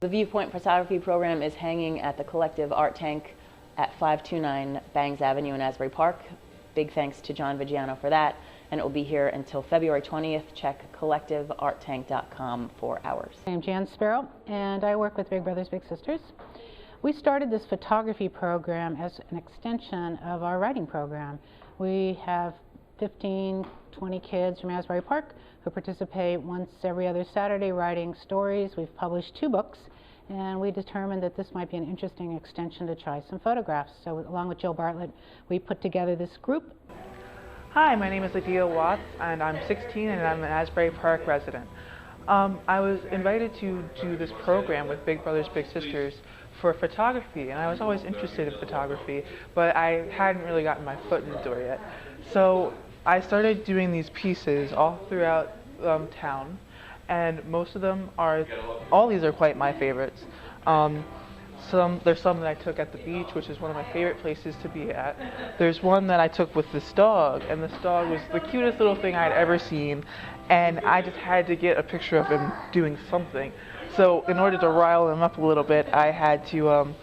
The Viewpoint photography program is hanging at the Collective Art Tank at 529 Bangs Avenue in Asbury Park. Big thanks to John Vigiano for that. And it will be here until February 20th. Check collectivearttank.com for hours. I'm Jan Sparrow, and I work with Big Brothers Big Sisters. We started this photography program as an extension of our writing program. We have 15, 20 kids from Asbury Park who participate once every other Saturday writing stories. We've published 2 books, and we determined that this might be an interesting extension to try some photographs. So along with Jill Bartlett, we put together this group. Hi, my name is Adia Watts, and I'm 16 and I'm an Asbury Park resident. I was invited to do this program with Big Brothers Big Sisters for photography, and I was always interested in photography, but I hadn't really gotten my foot in the door yet. So I started doing these pieces all throughout town, and most of them are, all these are quite my favorites. There's some that I took at the beach, which is one of my favorite places to be at. There's one that I took with this dog, and this dog was the cutest little thing I'd ever seen, and I just had to get a picture of him doing something. So in order to rile him up a little bit, I had to,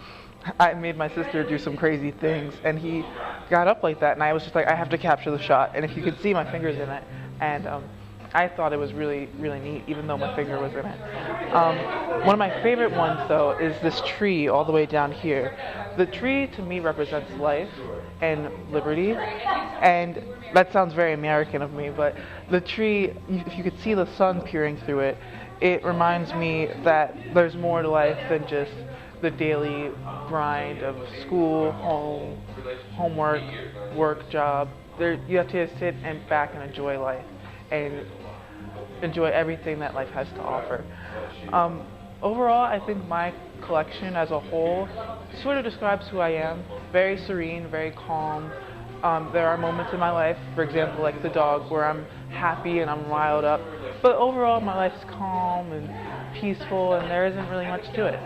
I made my sister do some crazy things, and he got up like that, and I was just like, I have to capture the shot, and if you could see my fingers in it, and I thought it was really, really neat, even though my finger was in it. One of my favorite ones, though, is this tree all the way down here. The tree, to me, represents life and liberty, and that sounds very American of me, but the tree, if you could see the sun peering through it, it reminds me that there's more to life than just the daily grind of school, home, homework, work, job. You have to sit back and enjoy life and enjoy everything that life has to offer. Overall, I think my collection as a whole sort of describes who I am. Very serene, very calm. There are moments in my life, for example, like the dog, where I'm happy and I'm riled up. But overall, my life's calm and peaceful, and there isn't really much to it.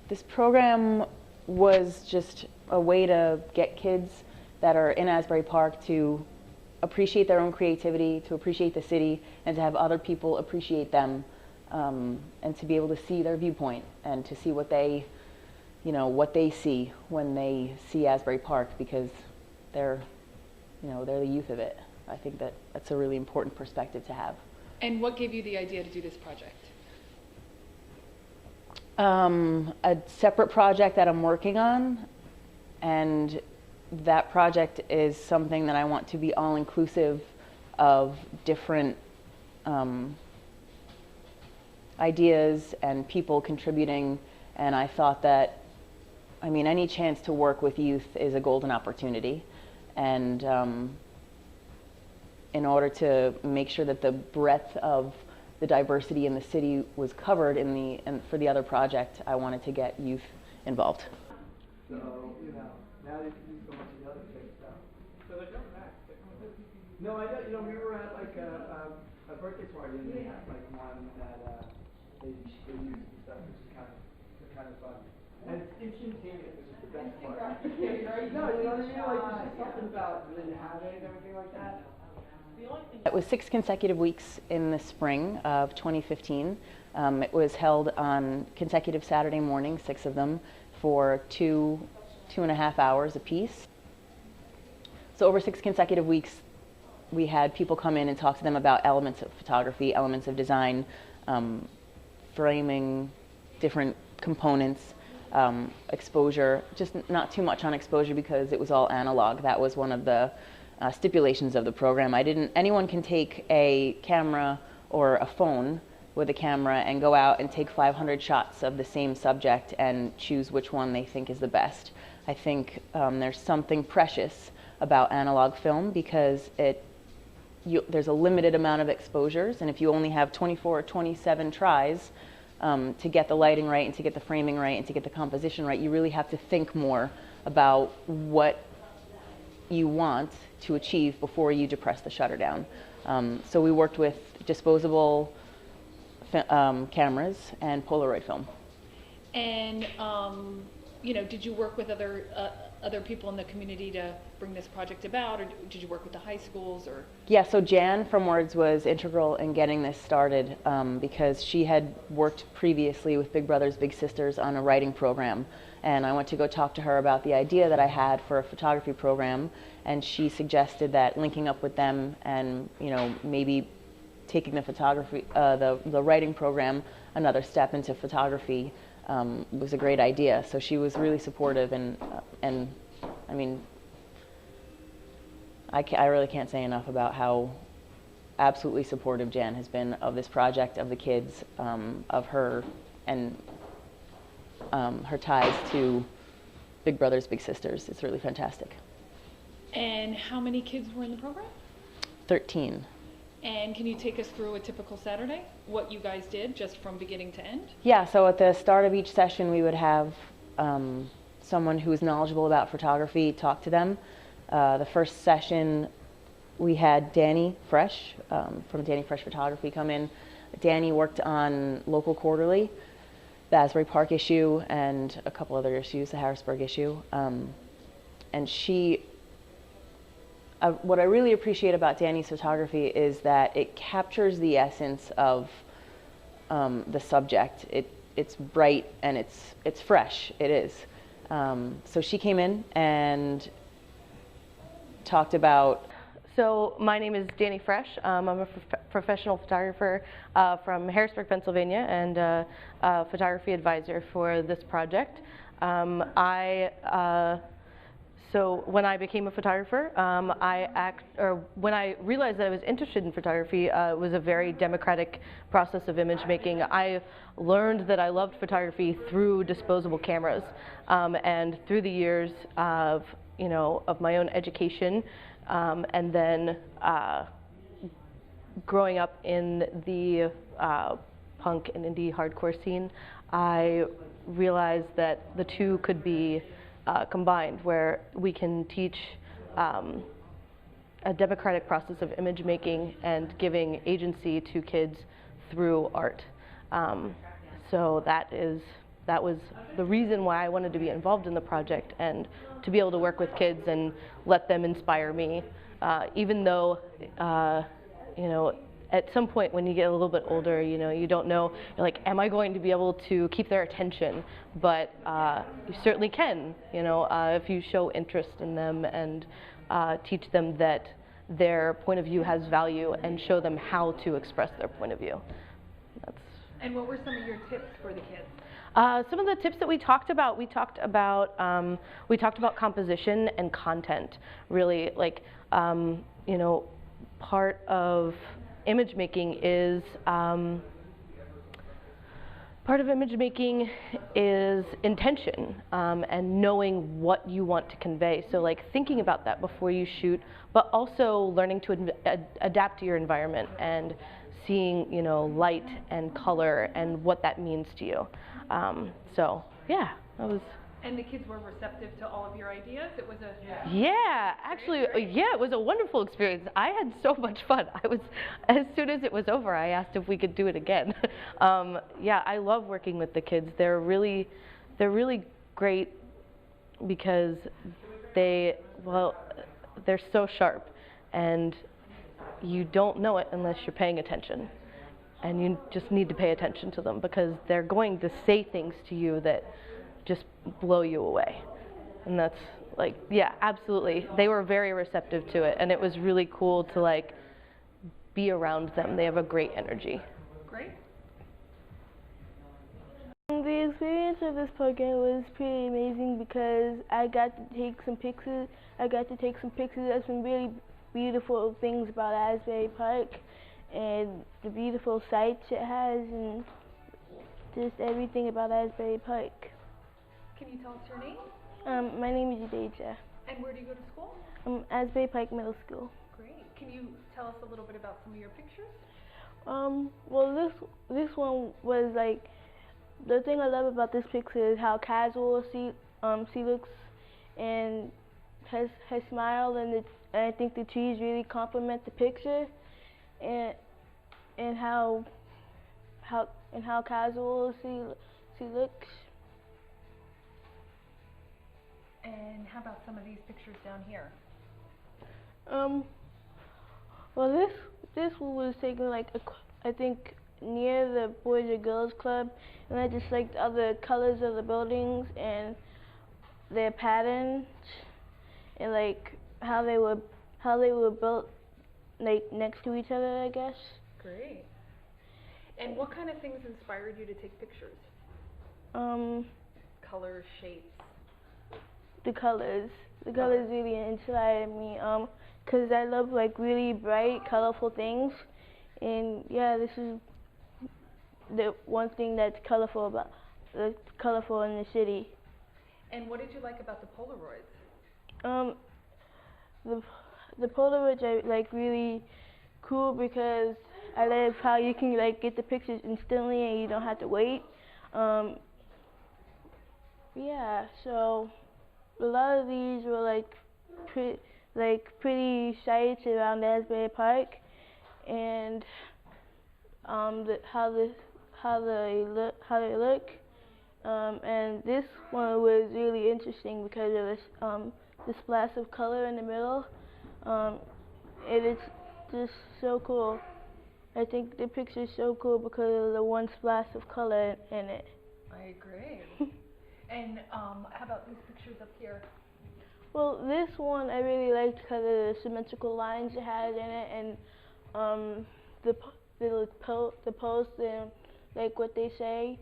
This program was just a way to get kids that are in Asbury Park to appreciate their own creativity, to appreciate the city, and to have other people appreciate them, and to be able to see their viewpoint and to see what they, what they see when they see Asbury Park, because they're the youth of it. I think that's a really important perspective to have. And what gave you the idea to do this project? A separate project that I'm working on, and that project is something that I want to be all-inclusive of different ideas and people contributing, and I thought that, any chance to work with youth is a golden opportunity, and in order to make sure that the breadth of the diversity in the city was covered for the other project, I wanted to get youth involved. So, now they can do so much of the other things stuff. So they're coming back. No, I don't, we were at like a birthday party, and they had like one that they used and stuff, which is kind of fun. And it's instantaneous, which is the best part. No, you know what I mean? Like, there's just something about really having and everything like that. It was 6 consecutive weeks in the spring of 2015. It was held on consecutive Saturday mornings, 6 of them, for 2.5 hours apiece. So over 6 consecutive weeks, we had people come in and talk to them about elements of photography, elements of design, framing, different components, exposure, just not too much on exposure because it was all analog. That was one of the stipulations of the program. Anyone can take a camera or a phone with a camera and go out and take 500 shots of the same subject and choose which one they think is the best. I think there's something precious about analog film because there's a limited amount of exposures, and if you only have 24 or 27 tries to get the lighting right and to get the framing right and to get the composition right, you really have to think more about what you want to achieve before you depress the shutter down. So we worked with disposable cameras and Polaroid film. And did you work with other other people in the community to bring this project about, or did you work with the high schools, or? Yeah, so Jan from Words was integral in getting this started because she had worked previously with Big Brothers Big Sisters on a writing program, and I went to go talk to her about the idea that I had for a photography program, and she suggested that linking up with them and, you know, maybe taking the photography, the writing program another step into photography was a great idea. So she was really supportive, and I mean, I really can't say enough about how absolutely supportive Jan has been of this project, of the kids, of her, and her ties to Big Brothers Big Sisters. It's really fantastic. And how many kids were in the program? 13. And can you take us through a typical Saturday, what you guys did just from beginning to end? Yeah, so at the start of each session we would have someone who is knowledgeable about photography talk to them. The first session we had Danny Fresh from Danny Fresh Photography come in. Danny worked on Local Quarterly, the Asbury Park issue, and a couple other issues, the Harrisburg issue. And she, what I really appreciate about Danny's photography is that it captures the essence of the subject. It's bright and it's fresh. It is. So she came in and talked about. So my name is Danny Fresh. I'm a professional photographer from Harrisburg, Pennsylvania, and a photography advisor for this project. So when I became a photographer, when I realized that I was interested in photography, it was a very democratic process of image making. I learned that I loved photography through disposable cameras, and through the years of my own education, and then growing up in the punk and indie hardcore scene, I realized that the two could be combined, where we can teach a democratic process of image making and giving agency to kids through art. So that was the reason why I wanted to be involved in the project, and to be able to work with kids and let them inspire me, even though at some point when you get a little bit older, you don't know, you're like, am I going to be able to keep their attention? But you certainly can, if you show interest in them and teach them that their point of view has value and show them how to express their point of view. And what were some of your tips for the kids? Some of the tips that we talked about composition and content. Really, like, part of image making is intention, and knowing what you want to convey. So like thinking about that before you shoot, but also learning to adapt to your environment and seeing, light and color and what that means to you. So yeah, that was. And the kids were receptive to all of your ideas? It was a... Yeah, actually, yeah, it was a wonderful experience. I had so much fun. As soon as it was over, I asked if we could do it again. Yeah, I love working with the kids. They're really great because they're so sharp, and you don't know it unless you're paying attention. And you just need to pay attention to them, because they're going to say things to you that just blow you away. And that's like, yeah, absolutely. They were very receptive to it, and it was really cool to like be around them. They have a great energy. Great. The experience of this program was pretty amazing because I got to take some pictures. I got to take some pictures of some really beautiful things about Asbury Park and the beautiful sights it has, and just everything about Asbury Park. Can you tell us your name? My name is Deja. And where do you go to school? Asbury Park Middle School. Great. Can you tell us a little bit about some of your pictures? Well, this one was like, the thing I love about this picture is how casual she looks, and her smile, and I think the trees really complement the picture, and how casual she looks. And how about some of these pictures down here? Well, this one was taken like I think near the Boys and Girls Club, and I just liked all the colors of the buildings and their patterns, and like how they were built like next to each other, I guess. Great. And what kind of things inspired you to take pictures? Colors, shapes. The colors really inspired me. 'Cause I love like really bright, colorful things, and yeah, this is the one thing that's colorful in the city. And what did you like about the Polaroids? The Polaroids are like really cool because I love how you can like get the pictures instantly and you don't have to wait. Yeah, so a lot of these were like pretty sites around Asbury Park, and how they look. And this one was really interesting because of this splash of color in the middle. It's just so cool. I think the picture's so cool because of the one splash of color in it. I agree. And how about these pictures up here? Well, this one I really liked because of the symmetrical lines it had in it, and the posts and like what they say.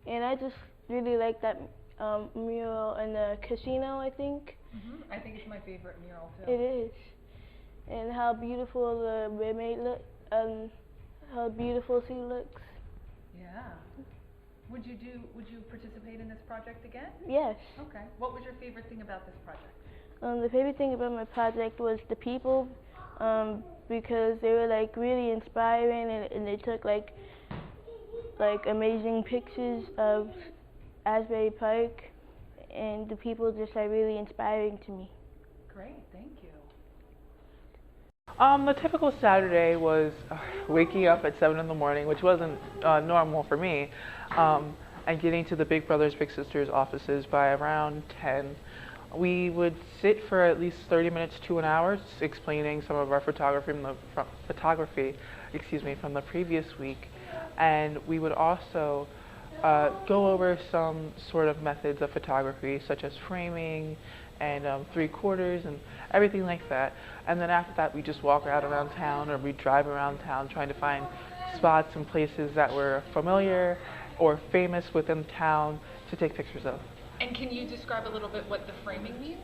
And I just really like that mural in the casino, I think. I think it's my favorite mural too. It is. And how beautiful the mermaid how beautiful she looks. Yeah. Would you participate in this project again? Yes. Okay. What was your favorite thing about this project? The favorite thing about my project was the people, because they were like really inspiring, and they took like amazing pictures of Asbury Park, and the people just are really inspiring to me. Great, thank you. The typical Saturday was waking up at 7 in the morning, which wasn't normal for me, and getting to the Big Brothers Big Sisters offices by around 10. We would sit for at least 30 minutes to an hour explaining some of our photography from the previous week, and we would also go over some sort of methods of photography such as framing and 3/4 and everything like that. And then after that we just walk out around town, or we drive around town trying to find spots and places that were familiar or famous within town to take pictures of. And can you describe a little bit what the framing means?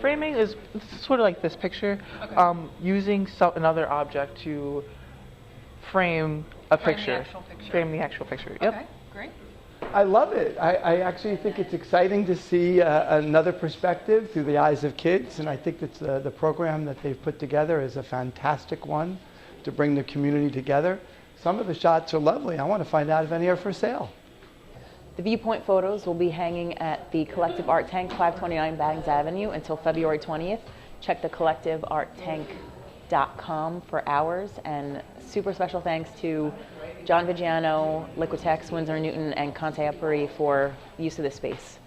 Framing is sort of like this picture, Okay. using another object to frame a picture. The actual picture. Frame the actual picture. Yep. Okay, great. I love it. I actually think it's exciting to see another perspective through the eyes of kids, and I think that the program that they've put together is a fantastic one to bring the community together. Some of the shots are lovely. I want to find out if any are for sale. The Viewpoint photos will be hanging at the Collective Art Tank, 529 Bangs Avenue, until February 20th. Check the collectivearttank.com for hours, and super special thanks to John Vigiano, Liquitex, Winsor & Newton, and Conte Asbury for use of this space.